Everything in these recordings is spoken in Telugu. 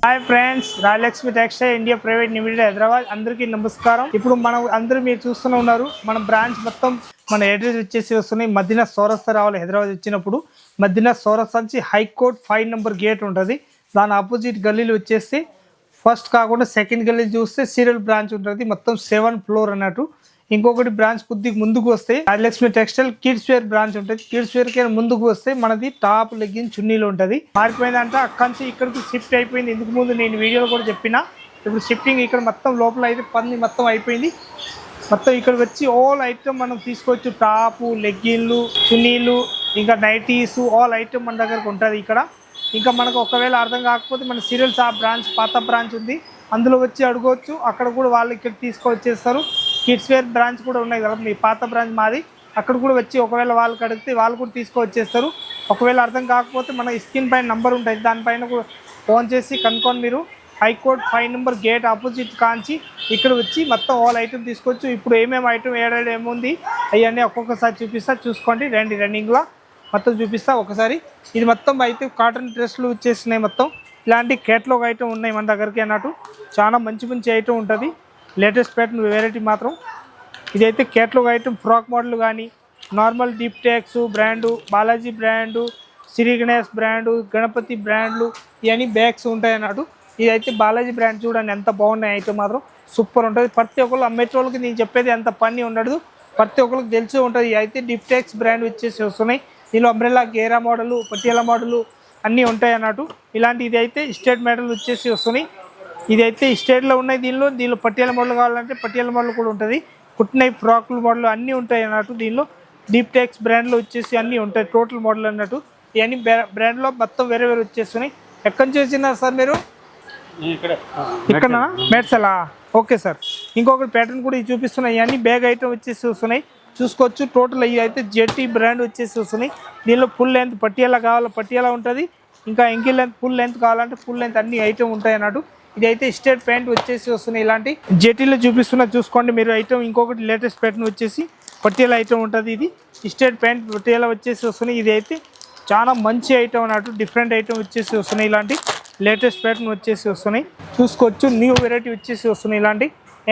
Hi friends, Rayalakshmi textile India private limited Hyderabad. అందరికీ నమస్కారం. ఇప్పుడు మనం అందరూ మీరు చూస్తూనే ఉన్నారు, మన బ్రాంచ్ మొత్తం మన అడ్రస్ వచ్చేసి వస్తున్నాయి. మదీనా చౌరస్తా రావాలి. హైదరాబాద్ వచ్చినప్పుడు మదీనా చౌరస్తా నుంచి హైకోర్ట్ 5 నెంబర్ గేట్ ఉంటుంది. దాని ఆపోజిట్ గల్లీలు వచ్చేసి ఫస్ట్ కాకుండా సెకండ్ గల్లీ చూస్తే సీరియల్ బ్రాంచ్ ఉంటుంది. మొత్తం 7th ఫ్లోర్ అన్నట్టు. ఇంకొకటి బ్రాంచ్ కొద్దిగా ముందుకు వస్తే Rayalakshmi textile kids wear branch ఉంటుంది. కిడ్స్ వేర్ కి ముందుకు వస్తే మనది టాప్ లెగ్గిన్ చున్నీలు ఉంటుంది. మారిపోయిందంటే అక్కడి నుంచి ఇక్కడికి షిఫ్ట్ అయిపోయింది. ఇందుకు ముందు నేను వీడియోలో కూడా చెప్పిన. ఇప్పుడు షిఫ్టింగ్ ఇక్కడ మొత్తం లోపల అయితే పని మొత్తం అయిపోయింది. మొత్తం ఇక్కడ వచ్చి ఆల్ ఐటమ్ మనం తీసుకోవచ్చు. టాపు, లెగ్గిన్లు, చున్నీలు, ఇంకా నైటీస్, ఆల్ ఐటమ్ మన దగ్గరకు ఉంటుంది ఇక్కడ. ఇంకా మనకు ఒకవేళ అర్థం కాకపోతే మన సీరియల్స్ ఆ బ్రాంచ్ పాత బ్రాంచ్ ఉంది, అందులో వచ్చి అడగవచ్చు. అక్కడ కూడా వాళ్ళు ఇక్కడ తీసుకొచ్చేస్తారు. కిడ్స్ వేర్ బ్రాంచ్ కూడా ఉన్నాయి కదా, మీ పాత బ్రాంచ్ మాది. అక్కడ కూడా వచ్చి ఒకవేళ వాళ్ళకి అడిగితే వాళ్ళు కూడా తీసుకొచ్చేస్తారు. ఒకవేళ అర్థం కాకపోతే మన స్క్రీన్ పైన నెంబర్ ఉంటుంది, దానిపైన కూడా ఫోన్ చేసి కనుక్కొని మీరు హైకోర్ట్ 5 నెంబర్ గేట్ ఆపోజిట్ కాంచి ఇక్కడ వచ్చి మొత్తం ఆల్ ఐటమ్ తీసుకోవచ్చు. ఇప్పుడు ఏమేమి ఐటమ్ ఏముంది అవన్నీ ఒక్కొక్కసారి చూపిస్తా, చూసుకోండి. రన్నింగ్లో మొత్తం చూపిస్తా ఒకసారి. ఇది మొత్తం అయితే కాటన్ డ్రెస్లు వచ్చేసినాయి. మొత్తం ఇలాంటి కేటలాగ్ ఐటమ్ ఉన్నాయి మన దగ్గరికి అన్నట్టు. చాలా మంచి మంచి ఐటమ్ ఉంటుంది. లేటెస్ట్ ప్యాటర్న్ వెరైటీ మాత్రం ఇదైతే కేటలాగ్ ఐటమ్. ఫ్రాక్ మోడల్ కానీ normal deep tax brand, Balaji brand, Shri Ganesh brand, Ganapati బ్రాండ్లు ఇవన్నీ బ్యాగ్స్ ఉంటాయి అన్నట్టు. ఇదైతే బాలాజీ బ్రాండ్ చూడండి ఎంత బాగున్నాయి ఐటమ్ మాత్రం సూపర్ ఉంటుంది. ప్రతి ఒక్కరు అమ్మేటోళ్ళకి నేను చెప్పేది అంత పని ఉండదు, ప్రతి ఒక్కరికి తెలిసి ఉంటుంది. అయితే డీప్ ట్యాక్స్ బ్రాండ్ వచ్చేసి వస్తున్నాయి. దీనిలో అంబ్రెల్లా, గేరా మోడలు, పటియాలా మోడలు అన్నీ ఉంటాయి అన్నట్టు. ఇలాంటి ఇది అయితే స్టేట్ మోడల్ వచ్చేసి వస్తున్నాయి. ఇదైతే స్టేట్లో ఉన్నాయి. దీనిలో పటియాలా మోడల్ కావాలంటే పటియాలా మోడల్ కూడా ఉంటుంది. కుట్నై ఫ్రాక్లు మోడల్ అన్నీ ఉంటాయి అన్నట్టు. దీనిలో డీప్ ట్యాక్స్ బ్రాండ్లో వచ్చేసి అన్నీ ఉంటాయి టోటల్ మోడల్ అన్నట్టు. ఇవన్నీ బ్రాండ్లో మొత్తం వేరే వచ్చేస్తున్నాయి. ఎక్కడి నుంచి వచ్చినారు సార్ మీరు? ఇక్కడ మేడ్సలా? Okay sir. ఇంకొకటి ప్యాటర్న్ కూడా ఇది చూపిస్తున్నాయి. ఇవన్నీ బ్యాగ్ ఐటమ్ వచ్చేసి వస్తున్నాయి, చూసుకోవచ్చు. టోటల్ ఇవి అయితే జెటీ బ్రాండ్ వచ్చేసి వస్తున్నాయి. దీనిలో ఫుల్ లెంత్ పటియాలా కావాలా పటియాలా ఉంటుంది, ఇంకా ఎంకిల్ లెంత్ ఫుల్ లెంత్ కావాలంటే ఫుల్ లెంత్ అన్ని ఐటమ్ ఉంటాయి అన్నట్టు. ఇదైతే స్టేట్ ప్యాంట్ వచ్చేసి వస్తున్నాయి. ఇలాంటి జెటీలో చూపిస్తున్నా చూసుకోండి మీరు ఐటమ్. ఇంకొకటి లేటెస్ట్ ప్యాటర్న్ వచ్చేసి పటియాలా ఐటమ్ ఉంటుంది. ఇది స్టేట్ ప్యాంట్ పటియాలా వచ్చేసి వస్తున్నాయి. ఇది అయితే చాలా మంచి ఐటమ్ అన్నట్టు. డిఫరెంట్ ఐటమ్ వచ్చేసి వస్తున్నాయి. ఇలాంటి లేటెస్ట్ ప్యాటర్న్ వచ్చేసి వస్తున్నాయి, చూసుకోవచ్చు. న్యూ వెరైటీ వచ్చేసి వస్తున్నాయి. ఇలాంటి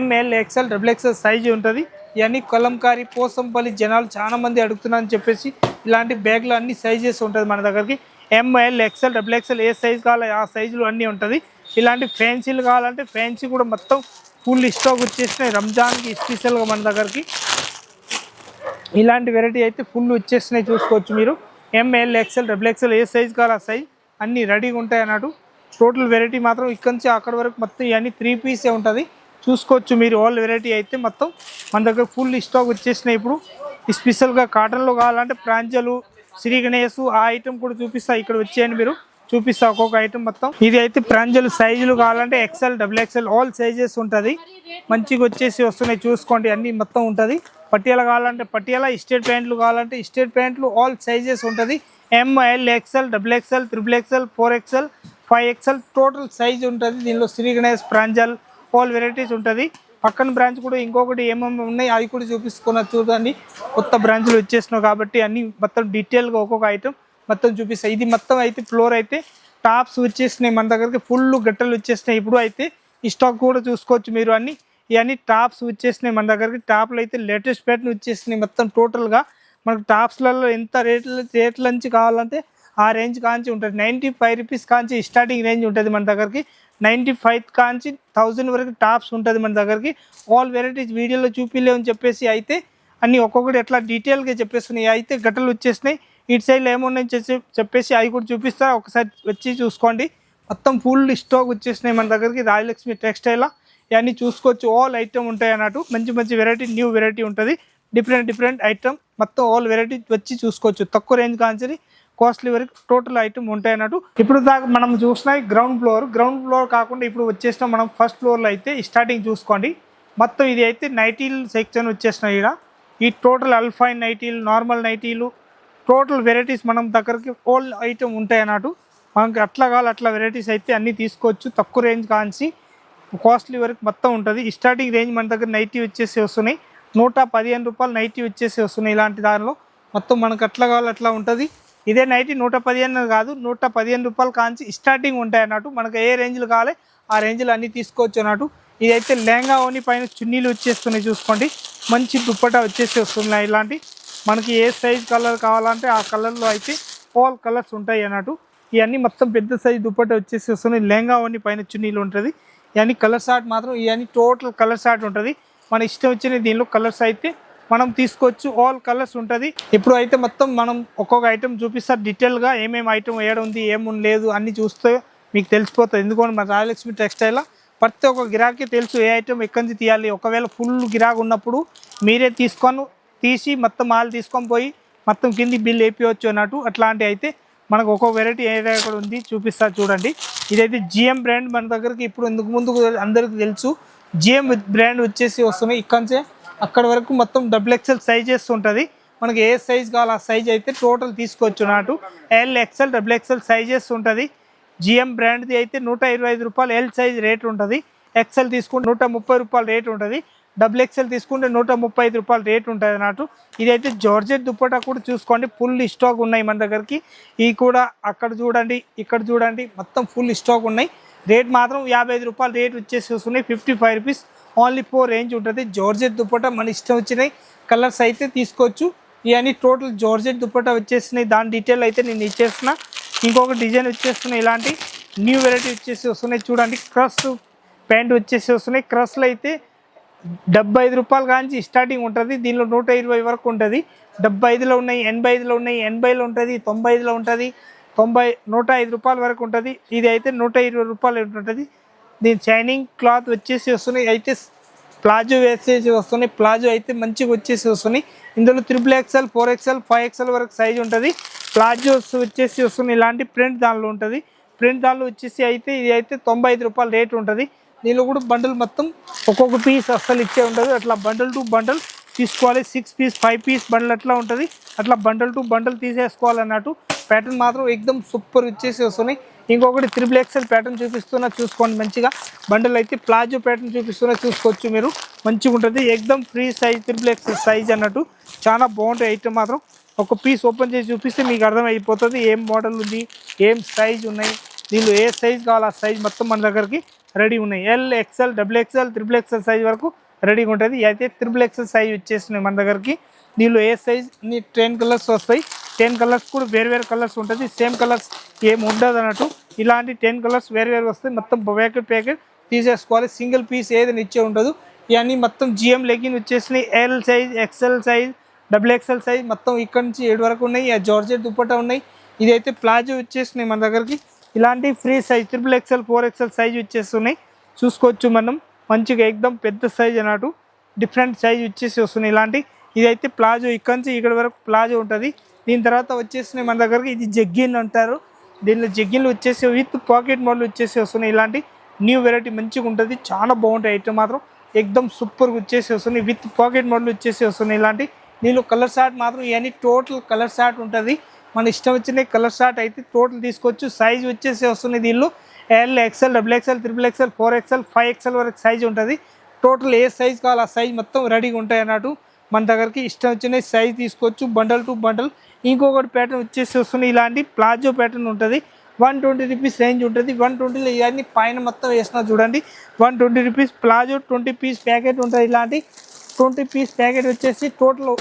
ML, XL, XXL సైజు ఉంటుంది. ఇవన్నీ కలంకారీ, పోసంపల్లి జనాలు చాలా మంది అడుగుతున్నారని చెప్పేసి ఇలాంటి బ్యాగ్లు అన్ని సైజెస్ ఉంటుంది మన దగ్గరికి. ML, XL, XXL ఏ సైజు కావాలో ఆ సైజులు అన్నీ ఉంటుంది. ఇలాంటి ఫ్యాన్సీలు కావాలంటే ఫ్యాన్సీ కూడా మొత్తం ఫుల్ స్టాక్ వచ్చేసినాయి రంజాన్కి స్పెషల్గా మన దగ్గరికి. ఇలాంటి వెరైటీ అయితే ఫుల్ వచ్చేసినాయి, చూసుకోవచ్చు మీరు. ML, XL, XXL ఏ సైజు కావాలో ఆ సైజ్ అన్నీ రెడీగా ఉంటాయి అన్నట్టు. టోటల్ వెరైటీ మాత్రం ఇక్కడ నుంచి అక్కడ వరకు మొత్తం ఇవన్నీ 3 పీసే ఉంటుంది, చూసుకోవచ్చు మీరు. ఆల్ వెరైటీ అయితే మొత్తం మన దగ్గర ఫుల్ స్టాక్ వచ్చేసినాయి. ఇప్పుడు స్పెషల్గా కాటన్లో కావాలంటే ప్రాంజలు, శ్రీ గణేష్ ఆ ఐటమ్ కూడా చూపిస్తా. ఇక్కడ వచ్చేయండి మీరు, చూపిస్తా ఒక్కొక్క ఐటమ్ మొత్తం. ఇది అయితే ప్రాంజలు సైజులు కావాలంటే XL, XXL ఆల్ సైజెస్ ఉంటుంది. మంచిగా వచ్చేసి వస్తున్నాయి, చూసుకోండి. అన్నీ మొత్తం ఉంటుంది. పటియాలా కావాలంటే పటియాలా, స్టేట్ ప్యాంట్లు కావాలంటే స్టేట్ ప్యాంట్లు ఆల్ సైజెస్ ఉంటుంది. ML, XL, XXL, XXL, 4XL, 5XL total size ఉంటుంది. దీనిలో శ్రీ గణేష్, ప్రాంజల్ ఆల్ వెరైటీస్ ఉంటుంది. పక్కన బ్రాంచ్ కూడా ఇంకొకటి ఏమేమి ఉన్నాయి అవి కూడా చూపిస్తున్నారు చూడండి. కొత్త బ్రాంచ్లు వచ్చేసినావు కాబట్టి అన్ని మొత్తం డీటెయిల్గా ఒక్కొక్క ఐటమ్ మొత్తం చూపిస్తాయి. ఇది మొత్తం అయితే ఫ్లోర్ అయితే టాప్స్ వచ్చేసినాయి మన దగ్గరికి. ఫుల్ గట్టలు వచ్చేసినాయి. ఇప్పుడు అయితే ఈ స్టాక్ కూడా చూసుకోవచ్చు మీరు. ఇవన్నీ టాప్స్ వచ్చేసినాయి మన దగ్గరికి. టాప్లు అయితే లేటెస్ట్ ప్యాటర్న్ వచ్చేసినాయి మొత్తం టోటల్గా. మనకు టాప్స్లలో ఎంత రేట్ల నుంచి కావాలంటే ఆ రేంజ్ కాంచి ఉంటుంది. 95 రూపీస్ కాంచి స్టార్టింగ్ రేంజ్ ఉంటుంది మన దగ్గరికి. 95 కాంచి 1000 వరకు టాప్స్ ఉంటుంది మన దగ్గరికి. ఆల్ వెరైటీస్ వీడియోలో చూపిలేమని చెప్పేసి అయితే అన్నీ ఒక్కొక్కటి ఎట్లా డీటెయిల్గా చెప్పేస్తున్నాయి. అయితే గట్టలు వచ్చేసినాయి. ఇటు సైడ్లో ఏమున్నాయని చెప్పేసి అవి కూడా చూపిస్తా, ఒకసారి వచ్చి చూసుకోండి. మొత్తం ఫుల్ స్టాక్ వచ్చేసినాయి మన దగ్గరికి రాయలక్ష్మి టెక్స్టైల్. ఇవన్నీ చూసుకోవచ్చు. ఆల్ ఐటమ్ ఉంటాయి అన్నట్టు. మంచి మంచి వెరైటీ, న్యూ వెరైటీ ఉంటుంది. డిఫరెంట్ ఐటమ్ మొత్తం ఆల్ వెరైటీ వచ్చి చూసుకోవచ్చు. తక్కువ రేంజ్ కాంచి కాస్ట్లీ వరకు టోటల్ ఐటమ్ ఉంటాయి అన్నట్టు. ఇప్పుడు దాకా మనం చూసినాయి గ్రౌండ్ ఫ్లోర్ కాకుండా ఇప్పుడు వచ్చేసిన మనం ఫస్ట్ ఫ్లోర్లో అయితే స్టార్టింగ్ చూసుకోండి. మొత్తం ఇది అయితే నైటీల్ సెక్షన్ వచ్చేసినాయి. ఇక్కడ ఈ టోటల్ అల్ఫైన్ నైటీలు, నార్మల్ నైటీలు టోటల్ వెరైటీస్ మనం దగ్గరికి ఆల్ ఐటమ్ ఉంటాయి అన్నట్టు. మనకి అట్లా కావాలి అట్లా వెరైటీస్ అయితే అన్నీ తీసుకోవచ్చు. తక్కువ రేంజ్ కాంచి కాస్ట్లీ వరకు మొత్తం ఉంటుంది. స్టార్టింగ్ రేంజ్ మన దగ్గర నైటీ వచ్చేసి వస్తున్నాయి. 115 రూపాయలు నైటీ వచ్చేసి వస్తున్నాయి. ఇలాంటి దానిలో మొత్తం మనకు అట్లా కావాలి అట్లా ఉంటుంది. ఇదే నైటీ 115 కాదు, 115 రూపాయలు కాంచి స్టార్టింగ్ ఉంటాయి అన్నట్టు. మనకు ఏ రేంజ్లు కావాలి ఆ రేంజ్లో అన్నీ తీసుకోవచ్చు అన్నట్టు. ఇదైతే లెహంగా ఓని పైన చున్నీలు వచ్చేస్తున్నాయి చూసుకోండి. మంచి దుప్పటా వచ్చేసి వస్తున్నాయి. ఇలాంటి మనకి ఏ సైజ్ కలర్ కావాలంటే ఆ కలర్లో అయితే ఆల్ కలర్స్ ఉంటాయి అన్నట్టు. ఇవన్నీ మొత్తం పెద్ద సైజ్ దుప్పటా వచ్చేసి వస్తున్నాయి. లెహంగా ఓని పైన చున్నీలు ఉంటుంది. ఇవన్నీ కలర్ షార్ట్ మాత్రం, ఇవన్నీ టోటల్ కలర్ షార్ట్ ఉంటుంది. మన ఇష్టం వచ్చిన దీనిలో కలర్స్ అయితే మనం తీసుకోవచ్చు. ఆల్ కలర్స్ ఉంటుంది. ఇప్పుడు అయితే మొత్తం మనం ఒక్కొక్క ఐటెం చూపిస్తారు డీటెయిల్గా. ఏమేమి ఐటెం ఏడ ఉంది ఏముంది లేదు అన్నీ చూస్తే మీకు తెలిసిపోతుంది. ఎందుకంటే మన రాయలక్ష్మి టెక్స్టైల్లో ప్రతి ఒక్క గిరాకీ తెలుసు ఏ ఐటెం ఎక్కడి నుంచి తీయాలి. ఒకవేళ ఫుల్ గిరాకీ ఉన్నప్పుడు మీరే తీసి మొత్తం మాల్ తీసుకొని పోయి మొత్తం కింది బిల్ వేపించవచ్చు అన్నట్టు. అట్లాంటి అయితే మనకు ఒక్కొక్క వెరైటీ ఏదైనా కూడా ఉంది చూపిస్తారు చూడండి. ఇదైతే జిఎం బ్రాండ్ మన దగ్గరికి ఇప్పుడు ఇందుకు ముందు అందరికీ తెలుసు. జిఎం బ్రాండ్ వచ్చేసి వస్తున్నాయి. ఇక్కడ నుంచే అక్కడ వరకు మొత్తం XXL సైజెస్ ఉంటుంది. మనకి ఏ సైజ్ కావాలి ఆ సైజ్ అయితే టోటల్ తీసుకోవచ్చు అన్నట్టు. LXL XXL సైజెస్ ఉంటుంది. జిఎం బ్రాండ్ది అయితే 125 రూపాయలు ఎల్ సైజ్ రేట్ ఉంటుంది. XL తీసుకుంటే 130 రూపాయలు రేట్ ఉంటుంది. XXL తీసుకుంటే 135 రూపాయలు రేట్ ఉంటుంది అన్నట్టు. ఇదైతే జార్జెట్ దుప్పటా కూడా చూసుకోండి. ఫుల్ స్టాక్ ఉన్నాయి మన దగ్గరికి. ఇవి కూడా అక్కడ చూడండి, ఇక్కడ చూడండి, మొత్తం ఫుల్ స్టాక్ ఉన్నాయి. రేట్ మాత్రం 55 రూపాయలు రేట్ వచ్చేసి వస్తున్నాయి. 55 రూపీస్ ఓన్లీ 4 రేంజ్ ఉంటుంది. జార్జెట్ దుప్పటా మన ఇష్టం వచ్చినాయి కలర్స్ అయితే తీసుకోవచ్చు. ఇవన్నీ టోటల్ జార్జెట్ దుప్పటా వచ్చేసినాయి. దాని డీటెయిల్ అయితే నేను ఇచ్చేస్తున్నా. ఇంకొక డిజైన్ వచ్చేస్తున్నాయి. ఇలాంటి న్యూ వెరైటీ వచ్చేసి వస్తున్నాయి చూడండి. క్రష్ ప్యాంట్ వచ్చేసి వస్తున్నాయి. క్రష్లో అయితే 75 రూపాయలు కాంచి స్టార్టింగ్ ఉంటుంది. దీనిలో 120 వరకు ఉంటుంది. 75లో ఉన్నాయి, 85లో ఉన్నాయి, 80లో ఉంటుంది, 95లో ఉంటుంది, 105 రూపాయల వరకు ఉంటుంది. ఇది అయితే 120 రూపాయలు ఉంటుంది. దీని షైనింగ్ క్లాత్ వచ్చేసి వస్తున్నాయి. అయితే ప్లాజో వేసేసి వస్తున్నాయి. ప్లాజో అయితే మంచిగా వచ్చేసి వస్తున్నాయి. ఇందులో XXL 4XL 5XL వరకు సైజ్ ఉంటుంది. ప్లాజోస్ వచ్చేసి వస్తున్నాయి. ఇలాంటి ప్రింట్ దానిలో ఉంటుంది. ప్రింట్ దానిలో వచ్చేసి అయితే ఇది అయితే 95 రూపాయలు రేట్ ఉంటుంది. దీనిలో కూడా బండిల్ మొత్తం ఒక్కొక్క పీస్ అస్సలు ఇచ్చే ఉంటుంది. అట్లా బండల్ టు బండల్ తీసుకోవాలి. 6 పీస్ 5 పీస్ బండల్ అట్లా ఉంటుంది. అట్లా బండల్ టు బండల్ తీసేసుకోవాలన్నట్టు. ప్యాటర్న్ మాత్రం ఎక్దమ్ సూపర్ ఇచ్చేసి వస్తున్నాయి. ఇంకొకటి XXL ప్యాటర్న్ చూపిస్తున్నా చూసుకోండి. మంచిగా బండల్ అయితే ప్లాజో ప్యాటర్న్ చూపిస్తున్నా చూసుకోవచ్చు మీరు. మంచిగా ఉంటుంది. ఎక్దమ్ ఫ్రీ సైజ్ XXL సైజ్ అన్నట్టు. చాలా బాగుంటాయి ఐటమ్ మాత్రం. ఒక పీస్ ఓపెన్ చేసి చూపిస్తే మీకు అర్థమైపోతుంది ఏం మోడల్ ఉంది, ఏం సైజ్ ఉన్నాయి. దీనిలో ఏ సైజ్ కావాలి ఆ సైజ్ మొత్తం మన దగ్గరికి రెడీ ఉన్నాయి. LXL XXL XXL సైజ్ వరకు రెడీగా ఉంటుంది. అయితే XXL సైజ్ వచ్చేసినాయి మన దగ్గరికి. దీనిలో ఏ సైజ్ 10 కలర్స్ వస్తాయి. 10 కలర్స్ కూడా వేరు కలర్స్ ఉంటుంది. సేమ్ కలర్స్ ఏం ఉండదు అన్నట్టు. ఇలాంటి 10 కలర్స్ వేరు వస్తాయి. మొత్తం ప్యాకెట్ తీసేసుకోవాలి. సింగిల్ పీస్ ఏదైనా ఇచ్చే ఉండదు. ఇవన్నీ మొత్తం జిఎం లెగిన్ వచ్చేసినాయి. L size, XL size, XXL size మొత్తం ఇక్కడ నుంచి 7 వరకు ఉన్నాయి. జార్జెట్ దుప్పటా ఉన్నాయి. ఇదైతే ప్లాజో వచ్చేసినాయి మన దగ్గరికి. ఇలాంటి free size XXL 4XL size వచ్చేస్తున్నాయి చూసుకోవచ్చు మనం. మంచిగా ఎక్దమ్ పెద్ద సైజ్ అన్నట్టు. డిఫరెంట్ సైజ్ వచ్చేసి వస్తున్నాయి. ఇలాంటి ఇదైతే ప్లాజో ఇక్కడ నుంచి ఇక్కడ వరకు ప్లాజో ఉంటుంది. దీని తర్వాత వచ్చేసినాయి మన దగ్గరికి. ఇది జగ్గిన్ అంటారు. దీనిలో జగ్గిన్లు వచ్చేసి విత్ పాకెట్ మోడల్ వచ్చేసి వస్తున్నాయి. ఇలాంటి న్యూ వెరైటీ మంచిగా ఉంటుంది. చాలా బాగుంటాయి ఐటమ్ మాత్రం. ఎక్దమ్ సూపర్గా వచ్చేసి వస్తున్నాయి. విత్ పాకెట్ మోడల్ వచ్చేసి వస్తున్నాయి. ఇలాంటి దీనిలో కలర్ షార్ట్ మాత్రం ఇవన్నీ టోటల్ కలర్ షార్ట్ ఉంటుంది. మన ఇష్టం వచ్చిన కలర్ షార్ట్ అయితే టోటల్ తీసుకోవచ్చు. సైజ్ వచ్చేసి వస్తున్నాయి. దీనిలో LXL XXL XXL 4XL 5XL వరకు సైజ్ ఉంటుంది. టోటల్ ఏ సైజ్ కావాలి ఆ సైజ్ మొత్తం రెడీగా ఉంటాయి అన్నట్టు. మన దగ్గరికి ఇష్టం వచ్చిన సైజ్ తీసుకోవచ్చు. Bundle to bundle. ఇంకొకటి ప్యాటర్న్ వచ్చేసి వస్తున్నాయి. ఇలాంటి ప్లాజో ప్యాటర్న్ ఉంటుంది. 120 రూపీస్ రేంజ్ ఉంటుంది. 120లో ఇవన్నీ పైన మొత్తం వేసిన చూడండి. 120 రూపీస్ ప్లాజో 20 పీస్ ప్యాకెట్ ఉంటుంది. ఇలాంటి 20 పీస్ ప్యాకెట్ వచ్చేసి టోటల్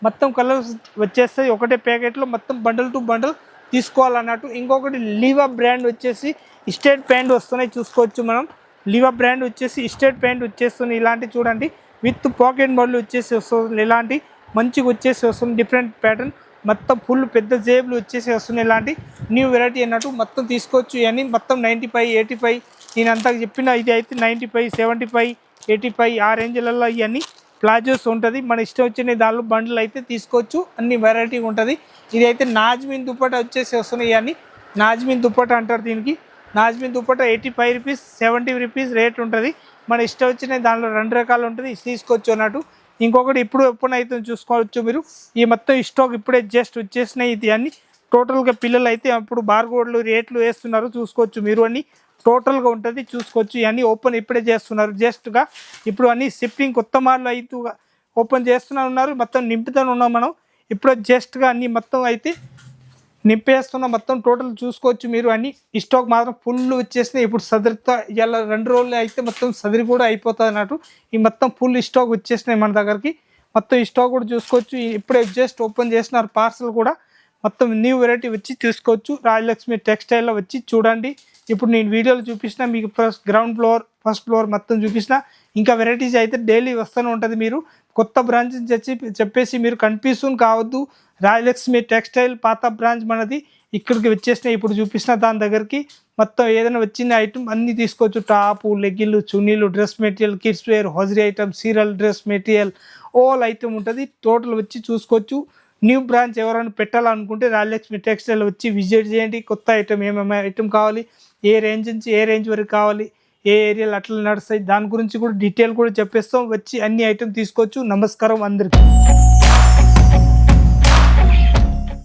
మొత్తం కలర్స్ వచ్చేస్తాయి. ఒకటే ప్యాకెట్లో మొత్తం బండల్ టు బండల్ తీసుకోవాలన్నట్టు. ఇంకొకటి లివా బ్రాండ్ వచ్చేసి స్టేట్ ప్యాంట్ వస్తున్నాయి చూసుకోవచ్చు మనం. లివా బ్రాండ్ వచ్చేసి స్టేట్ ప్యాంట్ వచ్చేస్తుంది. ఇలాంటి చూడండి విత్ పాకెట్ మోడల్ వచ్చేసి వస్తుంది. ఇలాంటి మంచిగా వచ్చేసి వస్తుంది. డిఫరెంట్ ప్యాటర్న్ మొత్తం ఫుల్ పెద్ద జేబులు వచ్చేసి వస్తున్నాయి. ఇలాంటి న్యూ వెరైటీ అన్నట్టు మొత్తం తీసుకోవచ్చు. ఇవన్నీ మొత్తం 95 85 నేను అంతా చెప్పిన. ఇది అయితే 95 75 85 ఆ రేంజ్లలో ఇవన్నీ ప్లాజోస్ ఉంటుంది. మన ఇష్టం వచ్చిన దానిలో బండ్లు అయితే తీసుకోవచ్చు. అన్ని వెరైటీ ఉంటుంది. ఇది అయితే నాజ్మిన్ దుప్పటా వచ్చేసి వస్తున్నాయి. ఇవన్నీ నాజ్మిన్ దుప్పటా అంటారు దీనికి. నాజ్మిన్ దుప్పటా 85 రూపీస్ 70 రూపీస్ రేట్ ఉంటుంది. మన ఇష్టం వచ్చిన దానిలో 2 రకాలు ఉంటుంది. తీసుకోవచ్చు అన్నట్టు. ఇంకొకటి ఇప్పుడు ఓపెన్ అయితే చూసుకోవచ్చు మీరు. ఈ మొత్తం స్టాక్ ఇప్పుడే జస్ట్ వచ్చేసినాయి. ఇది అన్ని టోటల్గా పిల్లలు అయితే అప్పుడు బార్కోడ్లు రేట్లు వేస్తున్నారు చూసుకోవచ్చు మీరు. అన్ని టోటల్గా ఉంటుంది చూసుకోవచ్చు. ఇవన్నీ ఓపెన్ ఇప్పుడే చేస్తున్నారు జస్ట్గా. ఇప్పుడు అన్ని షిఫ్టింగ్ కొత్త మార్లు అయితే ఓపెన్ చేస్తూనే ఉన్నారు. మొత్తం నింపుతూనే ఉన్నాం మనం. ఇప్పుడు జస్ట్గా అన్ని మొత్తం అయితే నింపేస్తున్న మొత్తం టోటల్ చూసుకోవచ్చు మీరు. అన్ని స్టాక్ మాత్రం ఫుల్ వచ్చేసినాయి. ఇప్పుడు సదరితో ఇలా 2 రోజులు అయితే మొత్తం సదిరి కూడా అయిపోతుంది అన్నట్టు. ఈ మొత్తం ఫుల్ స్టాక్ వచ్చేసినాయి మన దగ్గరికి. మొత్తం ఈ స్టాక్ కూడా చూసుకోవచ్చు. ఇప్పుడే జస్ట్ ఓపెన్ చేసినారు పార్సల్ కూడా. మొత్తం న్యూ వెరైటీ వచ్చి తీసుకోవచ్చు. రాజలక్ష్మి టెక్స్టైల్లో వచ్చి చూడండి. ఇప్పుడు నేను వీడియోలో చూపించిన మీకు గ్రౌండ్ ఫ్లోర్ ఫస్ట్ ఫ్లోర్ మొత్తం చూపించిన. ఇంకా వెరైటీస్ అయితే డైలీ వస్తూనే ఉంటుంది. మీరు కొత్త బ్రాంచ్ చెప్పేసి మీరు కన్ఫ్యూజన్ కావద్దు. రాజలక్ష్మి టెక్స్టైల్ పాత బ్రాంచ్ మనది ఇక్కడికి వచ్చేసినాయి. ఇప్పుడు చూపించిన దాని దగ్గరికి మొత్తం ఏదైనా వచ్చిన ఐటమ్ అన్నీ తీసుకోవచ్చు. టాపు, లెగ్గిన్లు, చున్నీలు, dress material, kids wear, hosiery item, serial dress material all item ఉంటుంది. టోటల్ వచ్చి చూసుకోవచ్చు. న్యూ బ్రాంచ్ ఎవరైనా పెట్టాలనుకుంటే రాజలక్ష్మి టెక్స్టైల్ వచ్చి విజిట్ చేయండి. కొత్త ఐటమ్ ఏమేమి ఐటమ్ కావాలి, ఏ రేంజ్ నుంచి ఏ రేంజ్ వరకు కావాలి, ఏ ఏరియాలో అట్లా నడుస్తాయి, దాని గురించి కూడా డీటెయిల్ కూడా చెప్పేస్తాం. వచ్చి అన్ని ఐటమ్ తీసుకోవచ్చు. నమస్కారం అందరికీ.